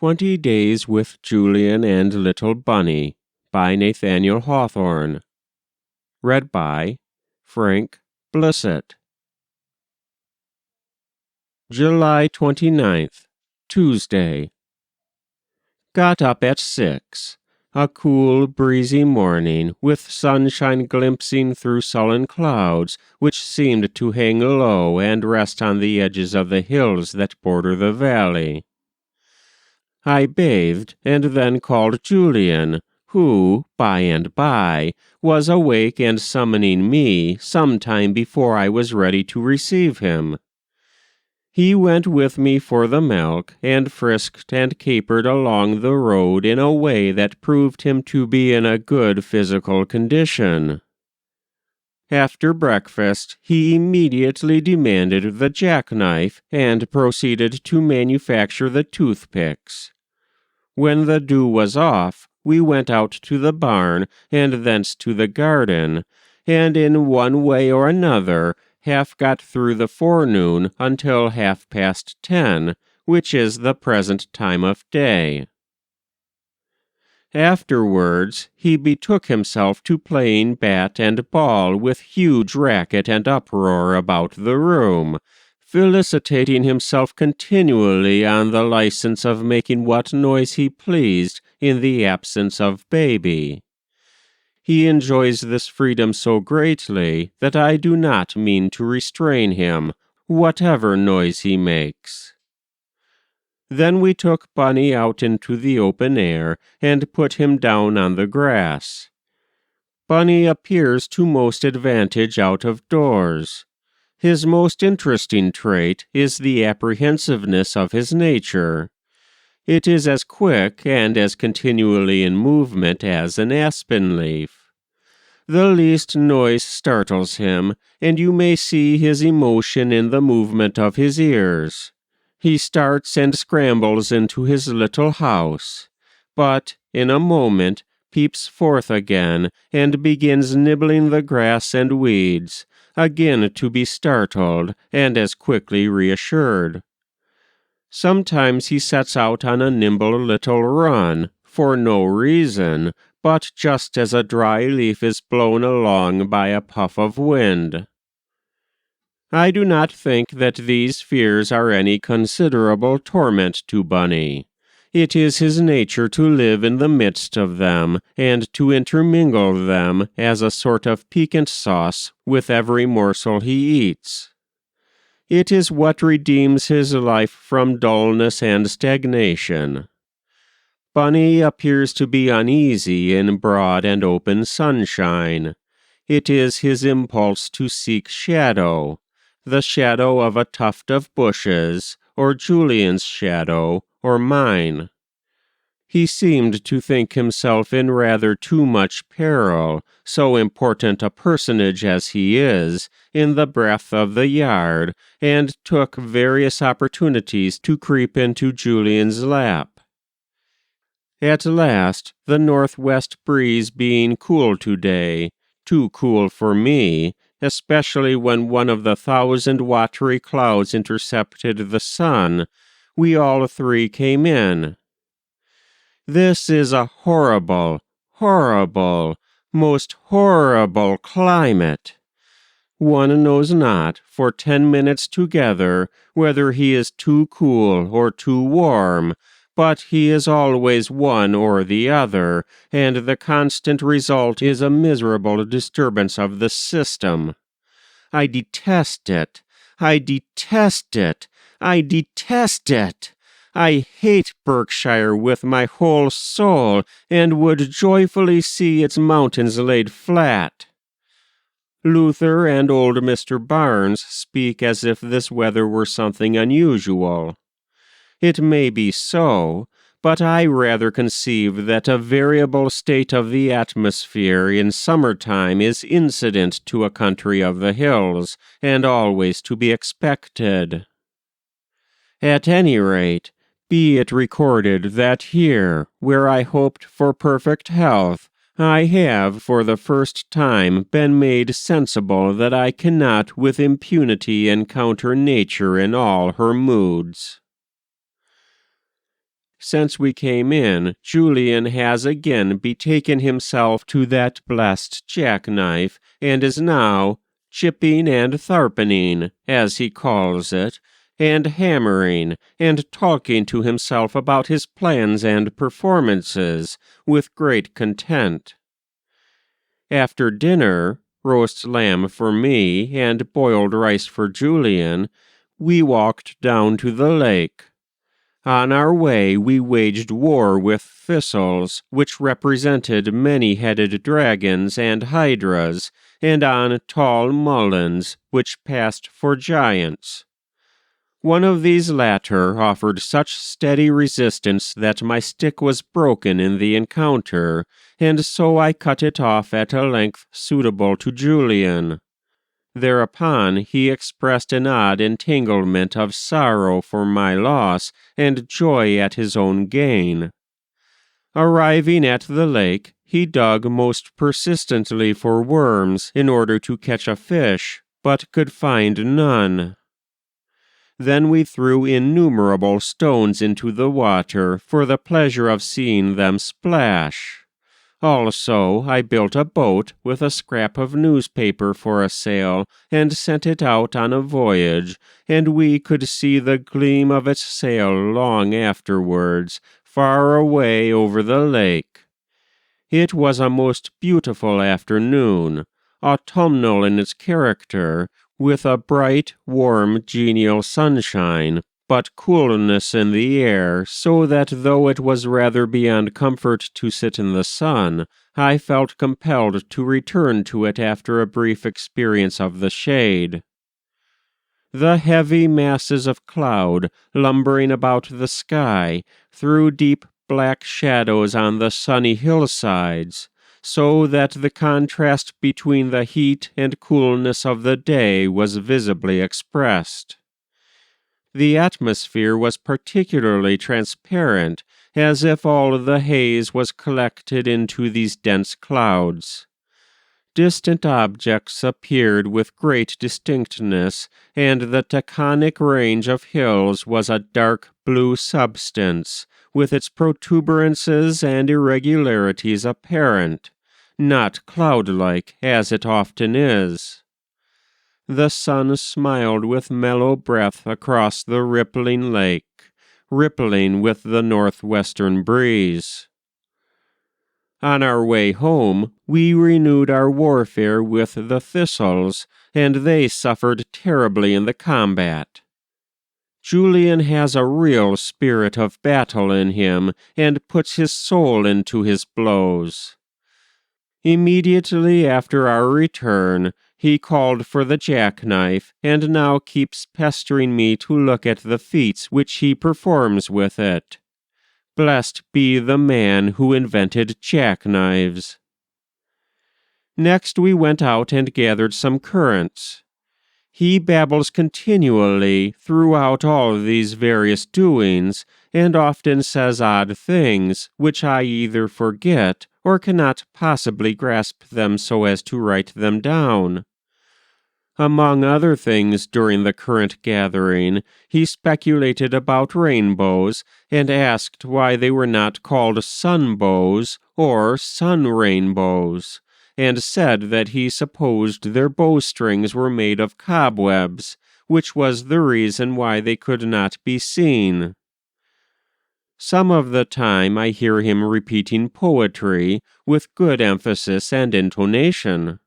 20 Days with Julian and Little Bunny by Nathaniel Hawthorne. Read by Frank Blissett. July 29th, Tuesday. Got up at 6. A cool, breezy morning, with sunshine glimpsing through sullen clouds, which seemed to hang low and rest on the edges of the hills that border the valley. I bathed, and then called Julian, who, by and by, was awake and summoning me some time before I was ready to receive him. He went with me for the milk, and frisked and capered along the road in a way that proved him to be in a good physical condition. After breakfast, he immediately demanded the jackknife and proceeded to manufacture the toothpicks. When the dew was off, we went out to the barn and thence to the garden, and in one way or another half got through the forenoon until 10:30, which is the present time of day. Afterwards, he betook himself to playing bat and ball with huge racket and uproar about the room, felicitating himself continually on the license of making what noise he pleased in the absence of baby. He enjoys this freedom so greatly that I do not mean to restrain him, whatever noise he makes. Then we took Bunny out into the open air and put him down on the grass. Bunny appears to most advantage out of doors. His most interesting trait is the apprehensiveness of his nature. It is as quick and as continually in movement as an aspen leaf. The least noise startles him, and you may see his emotion in the movement of his ears. He starts and scrambles into his little house, but in a moment peeps forth again and begins nibbling the grass and weeds, again to be startled and as quickly reassured. Sometimes he sets out on a nimble little run, for no reason, but just as a dry leaf is blown along by a puff of wind. I do not think that these fears are any considerable torment to Bunny. It is his nature to live in the midst of them, and to intermingle them as a sort of piquant sauce with every morsel he eats. It is what redeems his life from dullness and stagnation. Bunny appears to be uneasy in broad and open sunshine. It is his impulse to seek shadow, the shadow of a tuft of bushes, or Julian's shadow, or mine. He seemed to think himself in rather too much peril, so important a personage as he is, in the breadth of the yard, and took various opportunities to creep into Julian's lap. At last, the northwest breeze being cool today, too cool for me, especially when one of the 1,000-watery clouds intercepted the sun, we all three came in. This is a horrible, most horrible climate. One knows not, for 10 minutes together, whether he is too cool or too warm, but he is always one or the other, and the constant result is a miserable disturbance of the system. I detest it. I detest it. I detest it. I hate Berkshire with my whole soul, and would joyfully see its mountains laid flat. Luther and old Mr. Barnes speak as if this weather were something unusual. It may be so, but I rather conceive that a variable state of the atmosphere in summer-time is incident to a country of the hills, and always to be expected. At any rate, be it recorded that here, where I hoped for perfect health, I have for the first time been made sensible that I cannot with impunity encounter nature in all her moods. Since we came in, Julian has again betaken himself to that blessed jackknife, and is now chipping and tharpening, as he calls it, and hammering, and talking to himself about his plans and performances, with great content. After dinner, roast lamb for me and boiled rice for Julian, we walked down to the lake. On our way we waged war with thistles, which represented many-headed dragons and hydras, and on tall mulleins, which passed for giants. One of these latter offered such steady resistance that my stick was broken in the encounter, and so I cut it off at a length suitable to Julian. Thereupon he expressed an odd entanglement of sorrow for my loss and joy at his own gain. Arriving at the lake, he dug most persistently for worms in order to catch a fish, but could find none. Then we threw innumerable stones into the water for the pleasure of seeing them splash. Also, I built a boat with a scrap of newspaper for a sail and sent it out on a voyage, and we could see the gleam of its sail long afterwards, far away over the lake. It was a most beautiful afternoon, autumnal in its character, with a bright, warm, genial sunshine, but coolness in the air, so that though it was rather beyond comfort to sit in the sun, I felt compelled to return to it after a brief experience of the shade. The heavy masses of cloud, lumbering about the sky, threw deep black shadows on the sunny hillsides, so that the contrast between the heat and coolness of the day was visibly expressed. The atmosphere was particularly transparent, as if all the haze was collected into these dense clouds. Distant objects appeared with great distinctness, and the taconic range of hills was a dark blue substance, with its protuberances and irregularities apparent, not cloud-like as it often is. The sun smiled with mellow breath across the rippling lake, rippling with the northwestern breeze. On our way home, we renewed our warfare with the thistles, and they suffered terribly in the combat. Julian has a real spirit of battle in him, and puts his soul into his blows. Immediately after our return, he called for the jackknife, and now keeps pestering me to look at the feats which he performs with it. Blessed be the man who invented jackknives. Next we went out and gathered some currants. He babbles continually throughout all these various doings, and often says odd things, which I either forget or cannot possibly grasp them so as to write them down. Among other things during the currant gathering, he speculated about rainbows, and asked why they were not called sunbows or sun-rainbows, and said that he supposed their bowstrings were made of cobwebs, which was the reason why they could not be seen. Some of the time I hear him repeating poetry with good emphasis and intonation.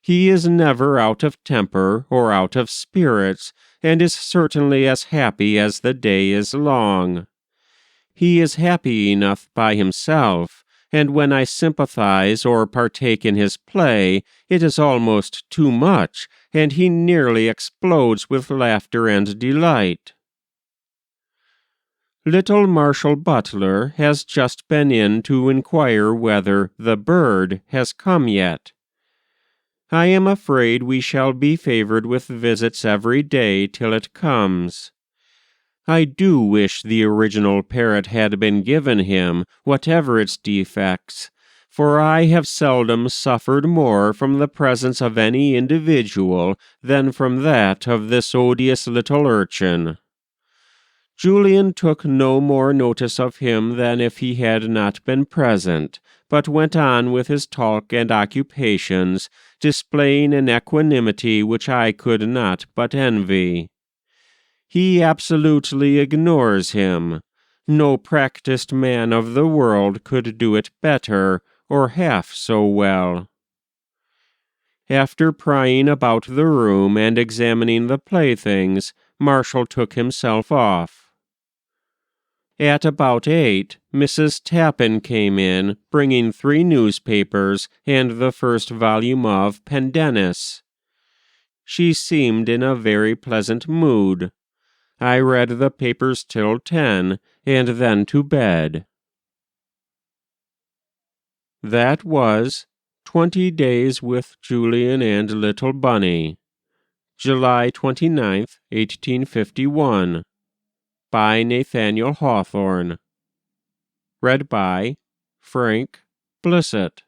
He is never out of temper or out of spirits, and is certainly as happy as the day is long. He is happy enough by himself, and when I sympathize or partake in his play, it is almost too much, and he nearly explodes with laughter and delight. Little Marshal Butler has just been in to inquire whether the bird has come yet. I am afraid we shall be favored with visits every day till it comes. I do wish the original parrot had been given him, whatever its defects, for I have seldom suffered more from the presence of any individual than from that of this odious little urchin. Julian took no more notice of him than if he had not been present, but went on with his talk and occupations, displaying an equanimity which I could not but envy. He absolutely ignores him. No practiced man of the world could do it better, or half so well. After prying about the room and examining the playthings, Marshall took himself off. At about 8, Mrs. Tappan came in, bringing 3 newspapers and the first volume of Pendennis. She seemed in a very pleasant mood. I read the papers till 10, and then to bed. That was 20 Days with Julian and Little Bunny, July 29th, 1851. By Nathaniel Hawthorne. Read by Frank Blissett.